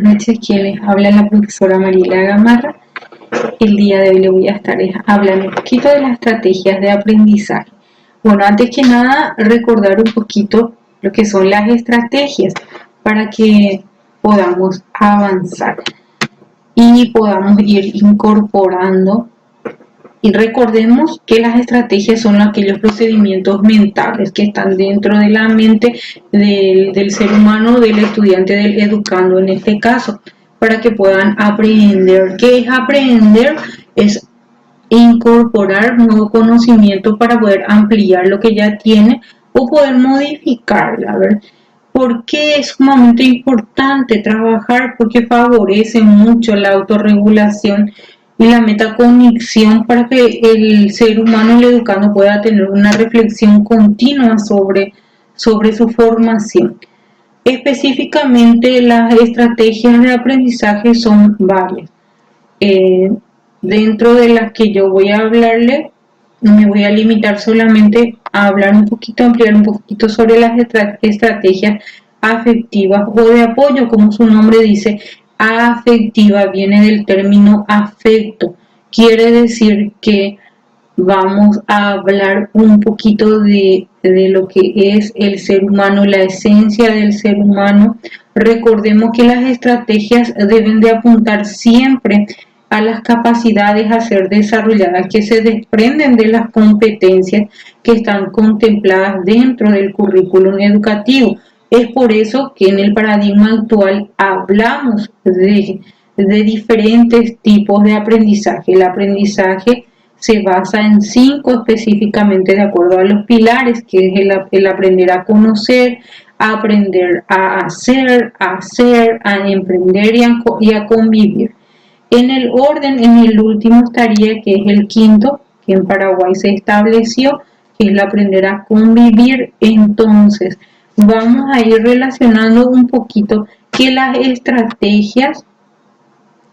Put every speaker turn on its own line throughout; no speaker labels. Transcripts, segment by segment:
noches, quien les habla la profesora Mariela Gamarra. El día de hoy le voy a estar hablando un poquito de las estrategias de aprendizaje. Bueno, antes que nada, recordar un poquito lo que son las estrategias para que podamos avanzar y podamos ir incorporando. Y recordemos que las estrategias son aquellos procedimientos mentales que están dentro de la mente del ser humano, del estudiante, del educando en este caso, para que puedan aprender. ¿Qué es aprender? Es incorporar nuevo conocimiento para poder ampliar lo que ya tiene o poder modificarla, ¿verdad? ¿Por qué es sumamente importante trabajar? Porque favorece mucho la autorregulación y la metacognición para que el ser humano, el educando, pueda tener una reflexión continua sobre su formación. Específicamente, las estrategias de aprendizaje son varias. Dentro de las que yo voy a hablarle, me voy a limitar solamente a hablar un poquito, ampliar un poquito sobre las estrategias afectivas o de apoyo, como su nombre dice. Afectiva viene del término afecto, quiere decir que vamos a hablar un poquito de lo que es el ser humano, la esencia del ser humano. Recordemos que las estrategias deben de apuntar siempre a las capacidades a ser desarrolladas que se desprenden de las competencias que están contempladas dentro del currículum educativo. Es por eso que en el paradigma actual hablamos de diferentes tipos de aprendizaje. El aprendizaje se basa en 5 específicamente de acuerdo a los pilares, que es el aprender a conocer, a aprender a hacer, a emprender y a convivir. En el orden, en el último estaría, que es el quinto, que en Paraguay se estableció, que es el aprender a convivir. Entonces, vamos a ir relacionando un poquito que las estrategias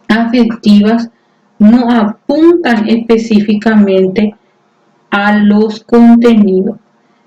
afectivas no apuntan específicamente a los contenidos,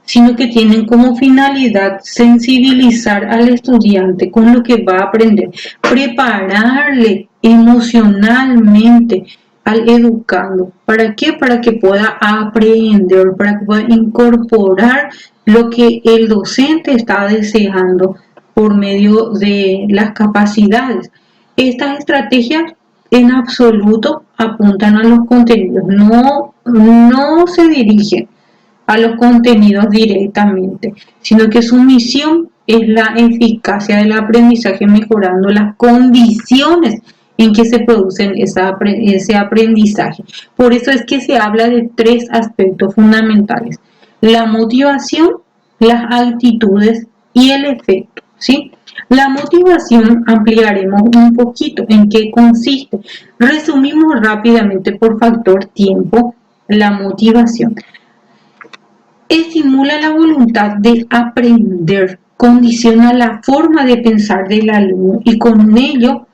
sino que tienen como finalidad sensibilizar al estudiante con lo que va a aprender, prepararle emocionalmente al educando. ¿Para qué? Para que pueda aprender, para que pueda incorporar lo que el docente está deseando por medio de las capacidades. Estas estrategias en absoluto apuntan a los contenidos, no se dirigen a los contenidos directamente, sino que su misión es la eficacia del aprendizaje, mejorando las condiciones en que se producen ese aprendizaje. Por eso es que se habla de 3 aspectos fundamentales: la motivación, las actitudes y el efecto, ¿sí? La motivación ampliaremos un poquito en qué consiste. Resumimos rápidamente por factor tiempo la motivación. Estimula la voluntad de aprender, condiciona la forma de pensar del alumno y con ello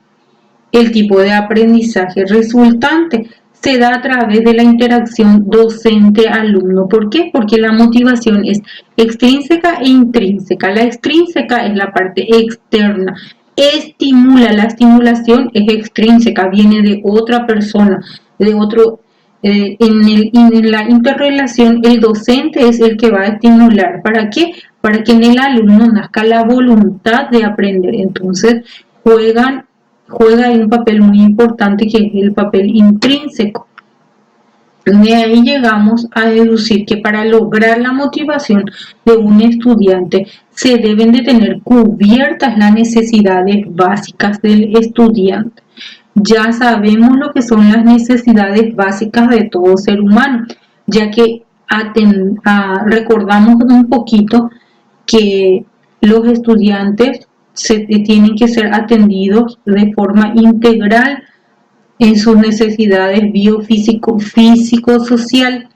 el tipo de aprendizaje resultante se da a través de la interacción docente-alumno. ¿Por qué? Porque la motivación es extrínseca e intrínseca. La extrínseca es la parte externa. Estimula, la estimulación es extrínseca, viene de otra persona, de otro. En la interrelación, el docente es el que va a estimular. ¿Para qué? Para que en el alumno nazca la voluntad de aprender. Entonces, juega ahí un papel muy importante, que es el papel intrínseco. De ahí llegamos a deducir que para lograr la motivación de un estudiante se deben de tener cubiertas las necesidades básicas del estudiante. Ya sabemos lo que son las necesidades básicas de todo ser humano, ya que recordamos un poquito que los estudiantes tienen que ser atendidos de forma integral en sus necesidades físico-social.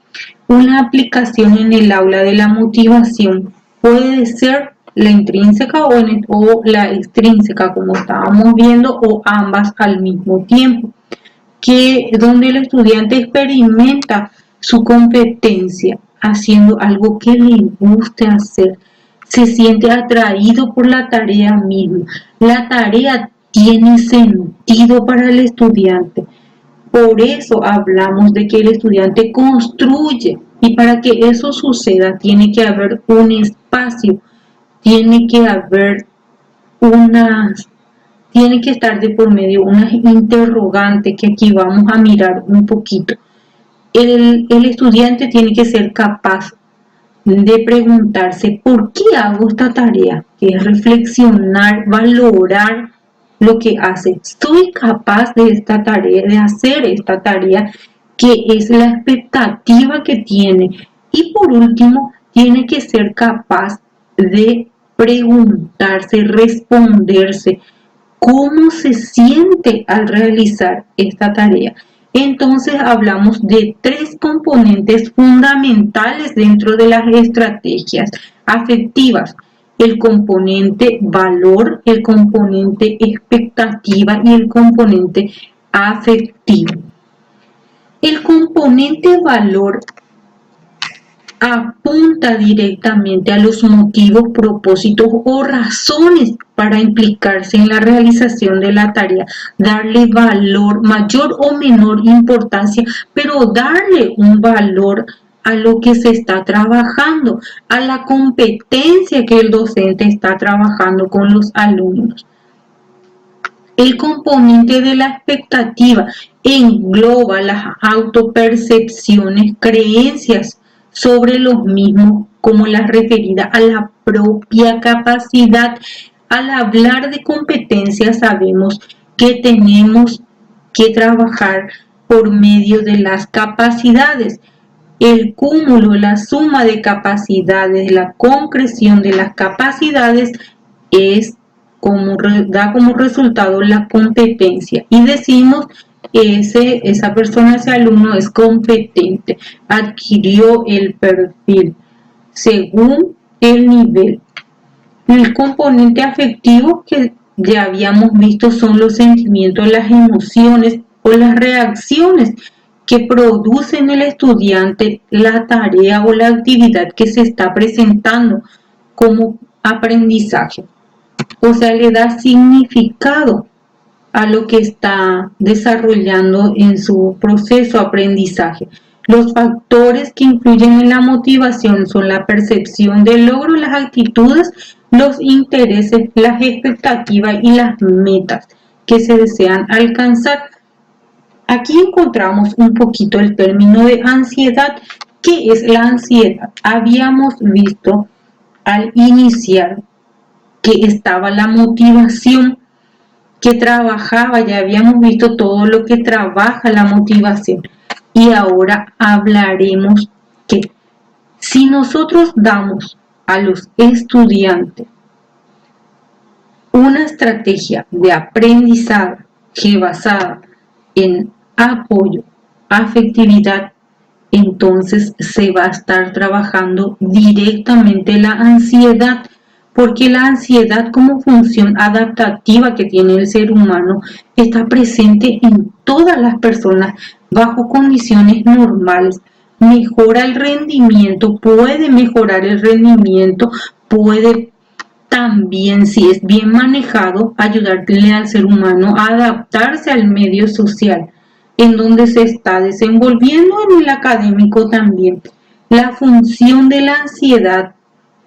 Una aplicación en el aula de la motivación puede ser la intrínseca o la extrínseca, como estábamos viendo, o ambas al mismo tiempo, donde el estudiante experimenta su competencia haciendo algo que le guste hacer, se siente atraído por la tarea misma. La tarea tiene sentido para el estudiante. Por eso hablamos de que el estudiante construye, y para que eso suceda tiene que haber un espacio, tiene que haber tiene que estar de por medio unas interrogantes que aquí vamos a mirar un poquito. El estudiante tiene que ser capaz de preguntarse ¿por qué hago esta tarea? Que es reflexionar, valorar lo que hace. ¿Soy capaz de esta tarea, de hacer esta tarea? ¿Qué es la expectativa que tiene? Y por último, tiene que ser capaz de preguntarse, responderse cómo se siente al realizar esta tarea. Entonces hablamos de tres componentes fundamentales dentro de las estrategias afectivas: el componente valor, el componente expectativa y el componente afectivo. El componente valor apunta directamente a los motivos, propósitos o razones para implicarse en la realización de la tarea, darle valor, mayor o menor importancia, pero darle un valor a lo que se está trabajando, a la competencia que el docente está trabajando con los alumnos. El componente de la expectativa engloba las autopercepciones, creencias sobre los mismos, como las referidas a la propia capacidad. Al hablar de competencias sabemos que tenemos que trabajar por medio de las capacidades. El cúmulo, la suma de capacidades, la concreción de las capacidades da como resultado la competencia, y decimos esa persona, ese alumno es competente, adquirió el perfil según el nivel. El componente afectivo que ya habíamos visto son los sentimientos, las emociones o las reacciones que produce en el estudiante la tarea o la actividad que se está presentando como aprendizaje. O sea, le da significado a lo que está desarrollando en su proceso de aprendizaje. Los factores que influyen en la motivación son la percepción del logro, las actitudes, los intereses, las expectativas y las metas que se desean alcanzar. Aquí encontramos un poquito el término de ansiedad. ¿Qué es la ansiedad? Habíamos visto al iniciar que estaba la motivación, que trabajaba, ya habíamos visto todo lo que trabaja la motivación. Y ahora hablaremos que si nosotros damos a los estudiantes una estrategia de aprendizaje basada en apoyo, afectividad, entonces se va a estar trabajando directamente la ansiedad, porque la ansiedad como función adaptativa que tiene el ser humano está presente en todas las personas bajo condiciones normales. Mejora el rendimiento, puede mejorar el rendimiento, puede también, si es bien manejado, ayudarle al ser humano a adaptarse al medio social en donde se está desenvolviendo, en el académico también. La función de la ansiedad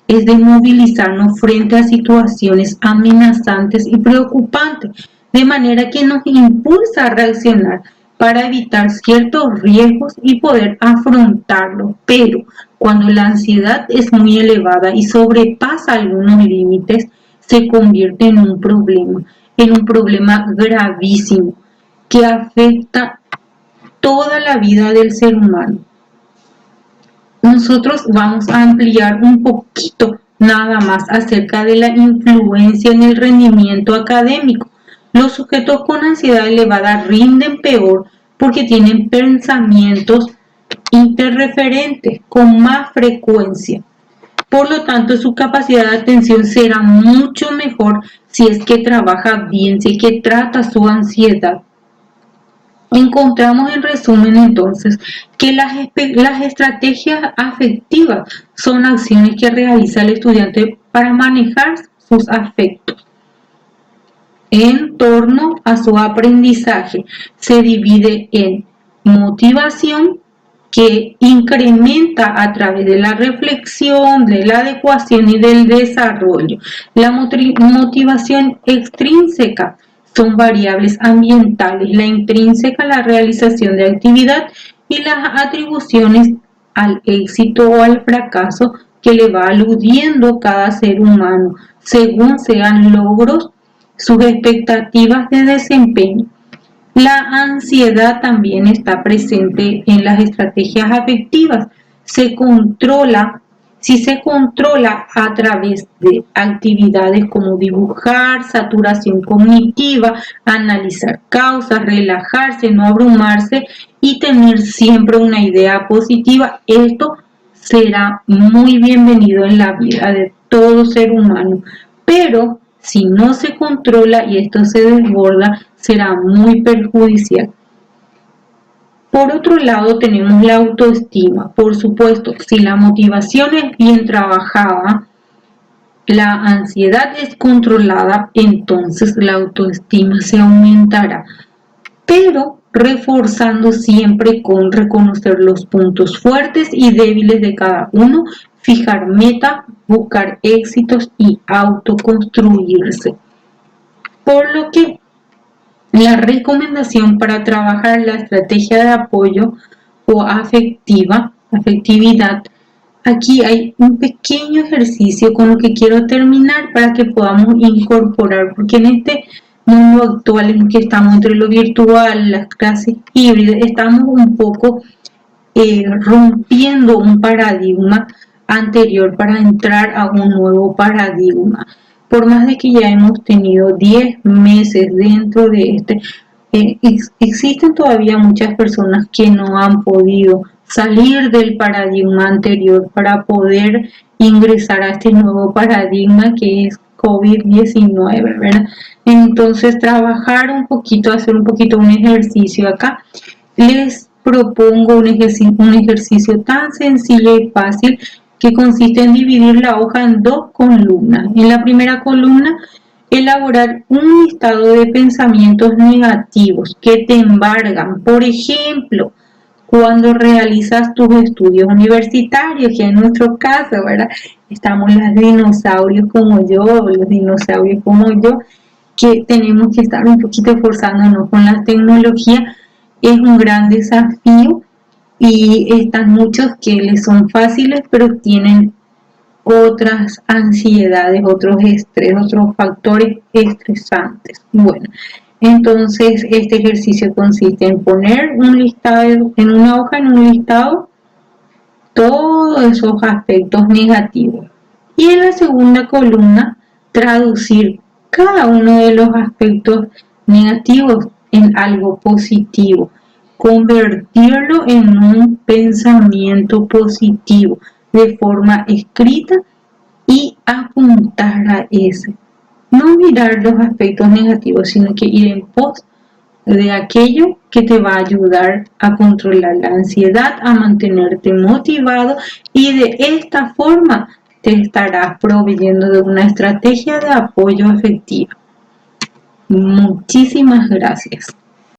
es de movilizarnos frente a situaciones amenazantes y preocupantes, de manera que nos impulsa a reaccionar para evitar ciertos riesgos y poder afrontarlos. Pero cuando la ansiedad es muy elevada y sobrepasa algunos límites, se convierte en un problema gravísimo que afecta toda la vida del ser humano. Nosotros vamos a ampliar un poquito nada más acerca de la influencia en el rendimiento académico. Los sujetos con ansiedad elevada rinden peor porque tienen pensamientos interreferentes con más frecuencia. Por lo tanto, su capacidad de atención será mucho mejor si es que trabaja bien, si es que trata su ansiedad. Encontramos en resumen entonces que las estrategias afectivas son acciones que realiza el estudiante para manejar sus afectos. en torno a su aprendizaje. Se divide en motivación, que incrementa a través de la reflexión, de la adecuación y del desarrollo. La motivación extrínseca son variables ambientales, la intrínseca la realización de actividad y las atribuciones al éxito o al fracaso que le va aludiendo cada ser humano, según sean logros, sus expectativas de desempeño. La ansiedad también está presente en las estrategias afectivas. Si se controla a través de actividades como dibujar, saturación cognitiva, analizar causas, relajarse, no abrumarse y tener siempre una idea positiva, esto será muy bienvenido en la vida de todo ser humano. Pero si no se controla y esto se desborda, será muy perjudicial. Por otro lado, tenemos la autoestima. Por supuesto, si la motivación es bien trabajada, la ansiedad es controlada, entonces la autoestima se aumentará, pero reforzando siempre con reconocer los puntos fuertes y débiles de cada uno, fijar metas, buscar éxitos y autoconstruirse. Por lo que la recomendación para trabajar la estrategia de apoyo o afectividad, aquí hay un pequeño ejercicio con lo que quiero terminar para que podamos incorporar, porque en este mundo actual en que estamos entre lo virtual, las clases híbridas, estamos un poco rompiendo un paradigma anterior para entrar a un nuevo paradigma. Por más de que ya hemos tenido 10 meses dentro de este, existen todavía muchas personas que no han podido salir del paradigma anterior para poder ingresar a este nuevo paradigma que es COVID-19, ¿verdad? Entonces, trabajar un poquito, hacer un poquito un ejercicio acá. Les propongo un ejercicio tan sencillo y fácil que consiste en dividir la hoja en 2 columnas. En la primera columna, elaborar un listado de pensamientos negativos que te embargan. Por ejemplo, cuando realizas tus estudios universitarios, que en nuestro caso, ¿verdad? Estamos los dinosaurios como yo, que tenemos que estar un poquito esforzándonos con la tecnología. Es un gran desafío y están muchos que les son fáciles, pero tienen otras ansiedades, otros estrés, otros factores estresantes. Bueno, entonces este ejercicio consiste en poner un listado, en una hoja, en un listado, todos esos aspectos negativos. Y en la segunda columna, traducir cada uno de los aspectos negativos en algo positivo, convertirlo en un pensamiento positivo de forma escrita y apuntar a ese. No mirar los aspectos negativos, sino que ir en pos de aquello que te va a ayudar a controlar la ansiedad, a mantenerte motivado y de esta forma te estarás proveyendo de una estrategia de apoyo afectivo. Muchísimas gracias.